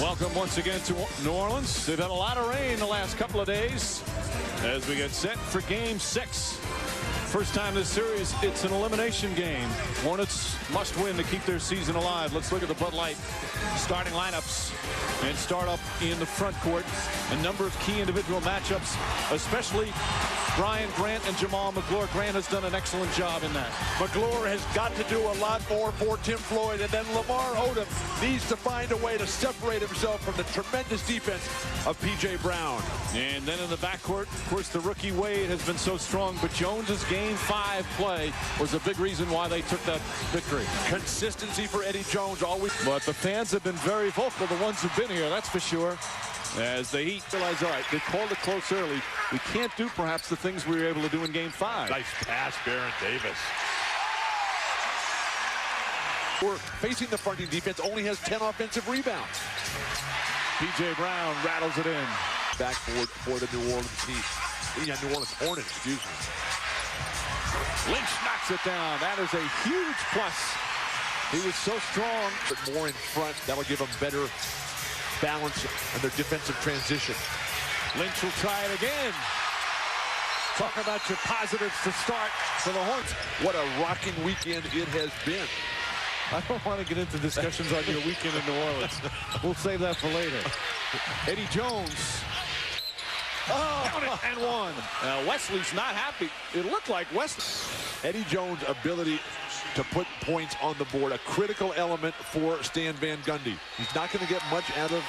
Welcome once again to New Orleans. They've had a lot of rain the last couple of days as we get set for Game 6. First time this series, it's an elimination game. Hornets must win to keep their season alive. Let's look at the Bud Light starting lineups and start up in the front court. A number of key individual matchups, especially Brian Grant and Jamal Magloire. Grant has done an excellent job in that. Magloire has got to do a lot more for Tim Floyd, and then Lamar Odom needs to find a way to separate himself from the tremendous defense of P.J. Brown. And then in the backcourt, of course, the rookie Wade has been so strong, but Jones's Game 5 play was a big reason why they took that victory. Consistency for Eddie Jones always. But the fans have been very vocal, the ones who've been here, that's for sure. As the Heat realize, all right, they called it close early. We can't do perhaps the things we were able to do in Game 5. Nice pass, Baron Davis. Facing the fronting defense, only has 10 offensive rebounds. P.J. Brown rattles it in. Backboard for the New Orleans Heat. Yeah, New Orleans Hornets, excuse me. Lynch knocks it down. That is a huge plus. He was so strong. But more in front, that'll give them better balance and their defensive transition. Lynch will try it again. Talk about your positives to start for the Hornets. What a rocking weekend it has been. I don't want to get into discussions on your weekend in New Orleans. We'll save that for later. Eddie Jones. Count it and one. Wesley's not happy. It looked like Wesley. Eddie Jones' ability to put points on the board, a critical element for Stan Van Gundy. He's not going to get much out of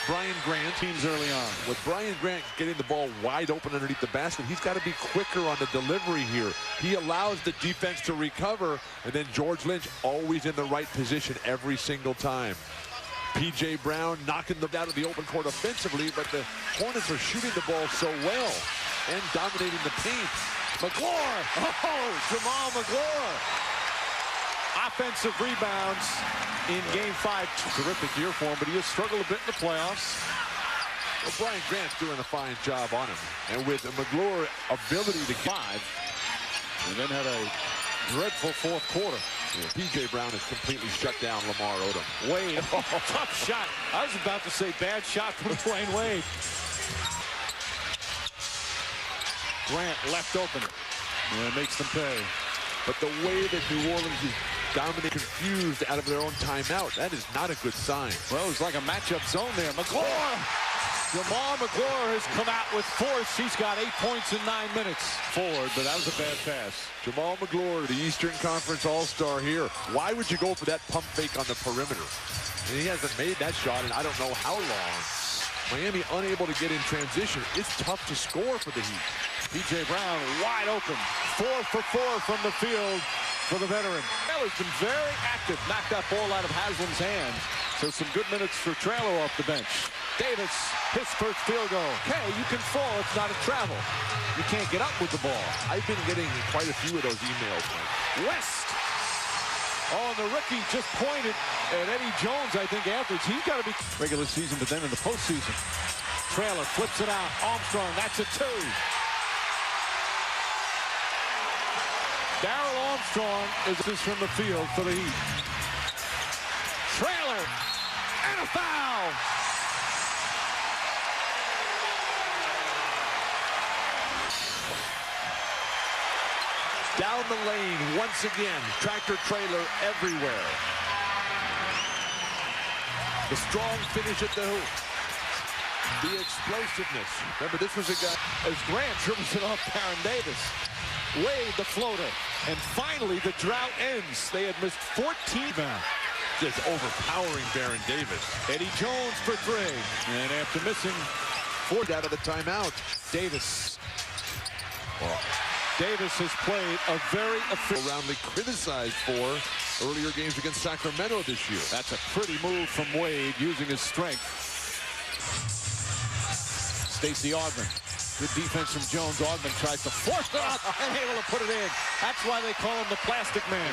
Brian Grant. Teams early on. With Brian Grant getting the ball wide open underneath the basket, he's got to be quicker on the delivery here. He allows the defense to recover, and then George Lynch always in the right position every single time. P.J. Brown knocking them down to the open court offensively, but the Hornets are shooting the ball so well and dominating the paint. Magloire! Oh, Jamal Magloire! Offensive rebounds in Game 5. Terrific year for him, but he has struggled a bit in the playoffs. Well, Brian Grant's doing a fine job on him. And with Magloire ability to 5, and then had a dreadful fourth quarter. Yeah, P.J. Brown has completely shut down Lamar Odom. Wade, tough shot. I was about to say bad shot from Dwyane Wade. Grant left open. And makes them pay. But the way that New Orleans is dominating, confused out of their own timeout, that is not a good sign. Well, it was like a matchup zone there. Magloire! Jamal Magloire has come out with force. He's got 8 points in 9 minutes. Forward, but that was a bad pass. Jamal Magloire, the Eastern Conference All-Star here. Why would you go for that pump fake on the perimeter? And he hasn't made that shot in I don't know how long. Miami unable to get in transition. It's tough to score for the Heat. P.J. Brown wide open. 4 for 4 from the field for the veteran. Traylor's been very active. Knocked that ball out of Haslam's hands. So some good minutes for Traylor off the bench. Davis, his first field goal. Okay, you can fall. It's not a travel. You can't get up with the ball. I've been getting quite a few of those emails, Mike. West. Oh, and the rookie just pointed at Eddie Jones, I think, afterwards. He's got to be regular season, but then in the postseason. Traylor flips it out. Armstrong, that's a 2. Darrell Armstrong is this from the field for the Heat. Traylor, and a foul. Down the lane once again. Tractor trailer everywhere. The strong finish at the hoop. The explosiveness. Remember, this was a guy. As Grant dribbles it off Caron Davis. Wade the floater. And finally, the drought ends. They had missed 14 now. Just overpowering Baron Davis. Eddie Jones for 3. And after missing 4 out of the timeout. Davis. Davis has played a very roundly criticized for earlier games against Sacramento this year. That's a pretty move from Wade using his strength. Stacey Augmon. Good defense from Jones. Augmon tries to force it out and able to put it in. That's why they call him the plastic man.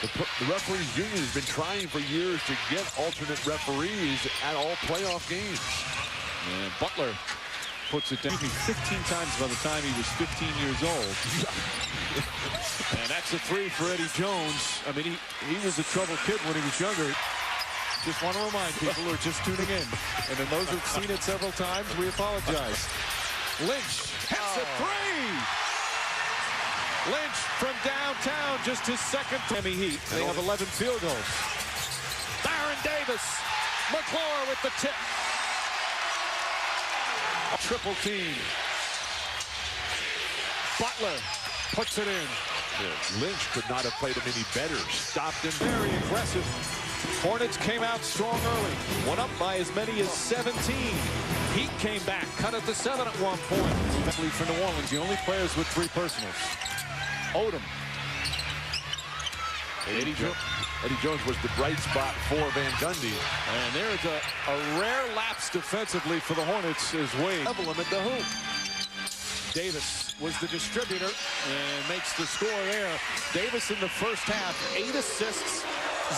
The referees union has been trying for years to get alternate referees at all playoff games. And Butler puts it down 15 times by the time he was 15 years old. And that's a 3 for Eddie Jones. I mean, he was a troubled kid when he was younger. Just want to remind people who are just tuning in. And then those who've seen it several times, we apologize. Lynch hits a three. Lynch from downtown, just his second. Miami Heat. They have 11 field goals. Baron Davis. Magloire with the tip. Triple team. Butler puts it in. Lynch could not have played him any better. Stopped him. Very aggressive. Hornets came out strong early. Went up by as many as 17. Heat came back, cut it to 7 at one point. Especially for New Orleans, the only players with 3 personals. Odom. Eddie Jones was the bright spot for Van Gundy. And there's a rare lapse defensively for the Hornets as Wade level him at the hoop. Davis was the distributor and makes the score there. Davis in the first half, 8 assists,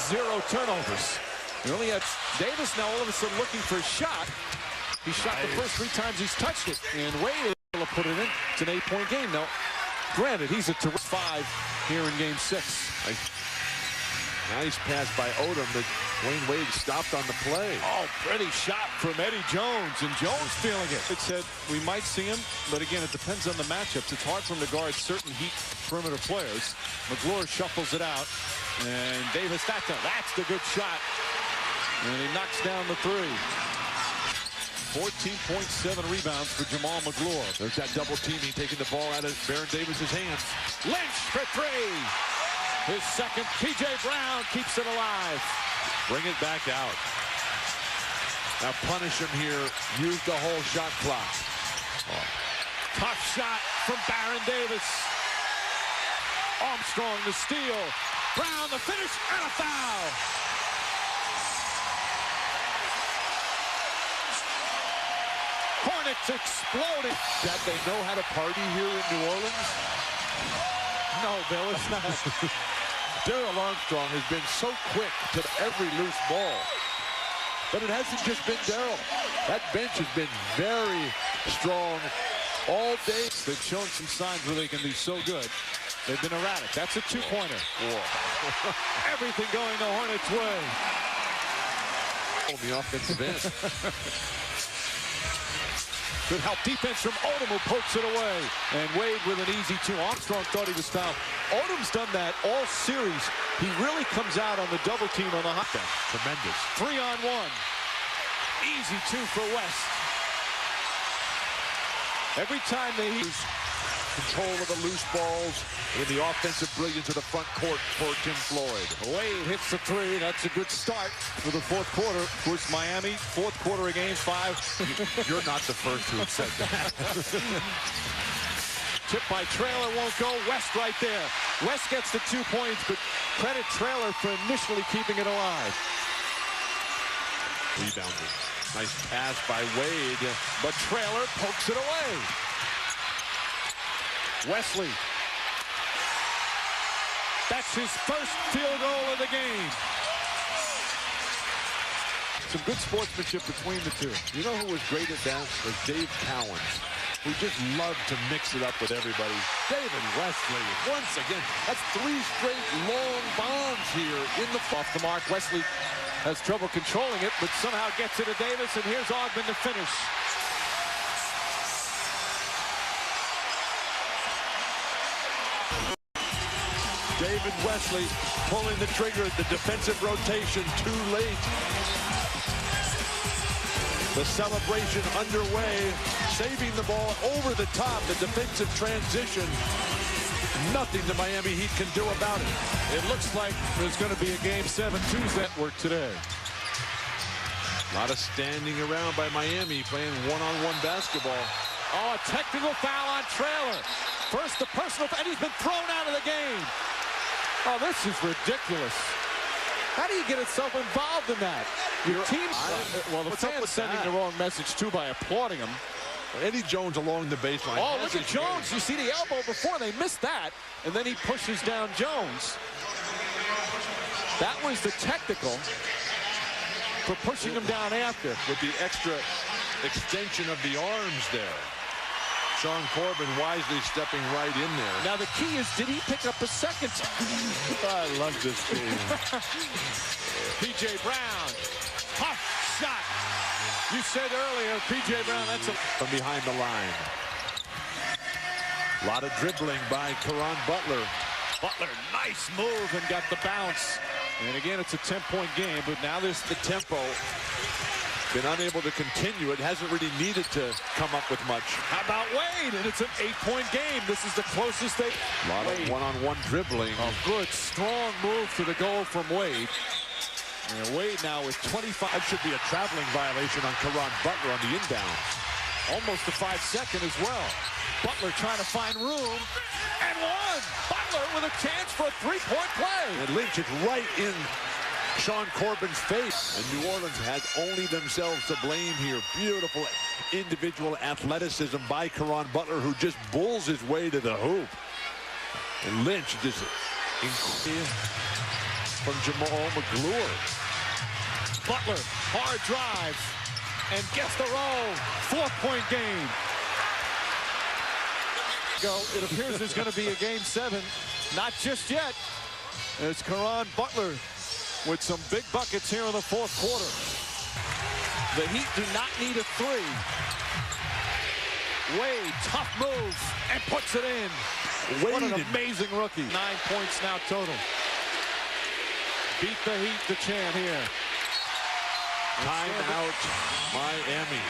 0 turnovers. We only had Davis now all of a sudden looking for a shot. He shot the first 3 times he's touched it, and Wade able to put it in. It's an 8-point game. Now, granted, he's a terrific 5 here in Game 6. Nice pass by Odom, but Dwyane Wade stopped on the play. Oh, pretty shot from Eddie Jones, and Jones feeling it. It said we might see him, but again, it depends on the matchups. It's hard for him to guard certain Heat perimeter players. Magloire shuffles it out, and Davis, that's the good shot. And he knocks down the 3. 14.7 rebounds for Jamal Magloire. There's that double teaming, taking the ball out of Baron Davis's hands. Lynch for 3. His second. P.J. Brown keeps it alive. Bring it back out. Now punish him here. Use the whole shot clock. Tough shot from Baron Davis. Armstrong the steal. Brown the finish and a foul. Hornets exploding. That they know how to party here in New Orleans? No, Bill, it's not. Darrell Armstrong has been so quick to every loose ball. But it hasn't just been Darrell. That bench has been very strong all day. They've shown some signs where they can be so good. They've been erratic. That's a 2-pointer. Everything going the Hornets' way. On the offensive end. Good help defense from Odom, who pokes it away. And Wade with an easy 2. Armstrong thought he was fouled. Odom's done that all series. He really comes out on the double team on the hot down. Tremendous. 3-on-1. Easy 2 for West. Every time they use control of the loose balls and the offensive brilliance of the front court for Tim Floyd. Wade hits the 3. That's a good start for the 4th quarter. Of course, Miami, 4th quarter of Game 5. You're not the first to have said that. Tip by Traylor won't go. West right there. West gets the 2 points, but credit Traylor for initially keeping it alive. Rebounded. Nice pass by Wade, but Traylor pokes it away. Wesley. That's his first field goal of the game. Some good sportsmanship between the 2. You know who was great at that? Was Dave Cowens, who just loved to mix it up with everybody. David Wesley, once again, that's 3 straight long bombs here in the... Off the mark, Wesley has trouble controlling it, but somehow gets it to Davis, and here's Ogden to finish. David Wesley pulling the trigger, the defensive rotation too late. The celebration underway, saving the ball over the top, the defensive transition. Nothing the Miami Heat can do about it. It looks like there's going to be a Game 7 Tuesday network today. A lot of standing around by Miami playing one-on-one basketball. Oh, a technical foul on Traylor. First the personal, and he's been thrown out of the game. Oh, this is ridiculous. How do you get yourself involved in that? Your team's... Well, the fans sending the wrong message, too, by applauding him. Eddie Jones along the baseline. Oh, look at Jones. You see the elbow before. They missed that. And then he pushes down Jones. That was the technical for pushing him down after. With the extra extension of the arms there. Sean Corbin wisely stepping right in there. Now the key is, did he pick up a second? I love this game. P.J. Brown You said earlier, P.J. Brown, that's from behind the line. A lot of dribbling by Caron Butler. Butler, nice move and got the bounce. And again, it's a 10-point game, but now there's the tempo. Been unable to continue. It hasn't really needed to come up with much. How about Wade? And it's an 8-point game. This is the closest they... A lot of one-on-one dribbling. A good, strong move to the goal from Wade. And Wade now with 25. That should be a traveling violation on Caron Butler on the inbound. Almost a 5-second as well. Butler trying to find room. And one! Butler with a chance for a 3-point play. And Lynch is right in Sean Corbin's face. And New Orleans has only themselves to blame here. Beautiful individual athleticism by Caron Butler, who just bulls his way to the hoop. And Lynch just from Jamal Magloire. Butler, hard drive. And gets the roll. 4-point game. It appears there's going to be a game 7. Not just yet. It's Caron Butler with some big buckets here in the 4th quarter. The Heat do not need a 3. Wade, tough move, and puts it in. What an amazing rookie. 9 points now total. Beat the Heat, the chant here. Timeout, Miami.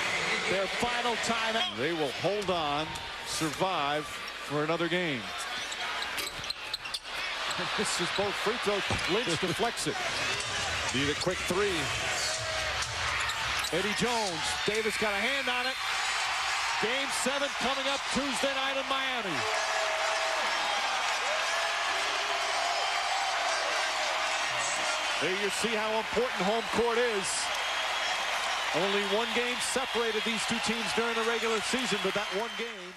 Their final timeout. They will hold on, survive for another game. This is both free throws. Lynch deflects it. Need a quick 3. Eddie Jones. Davis got a hand on it. Game 7 coming up Tuesday night in Miami. There you see how important home court is. Only one game separated these two teams during the regular season, but that one game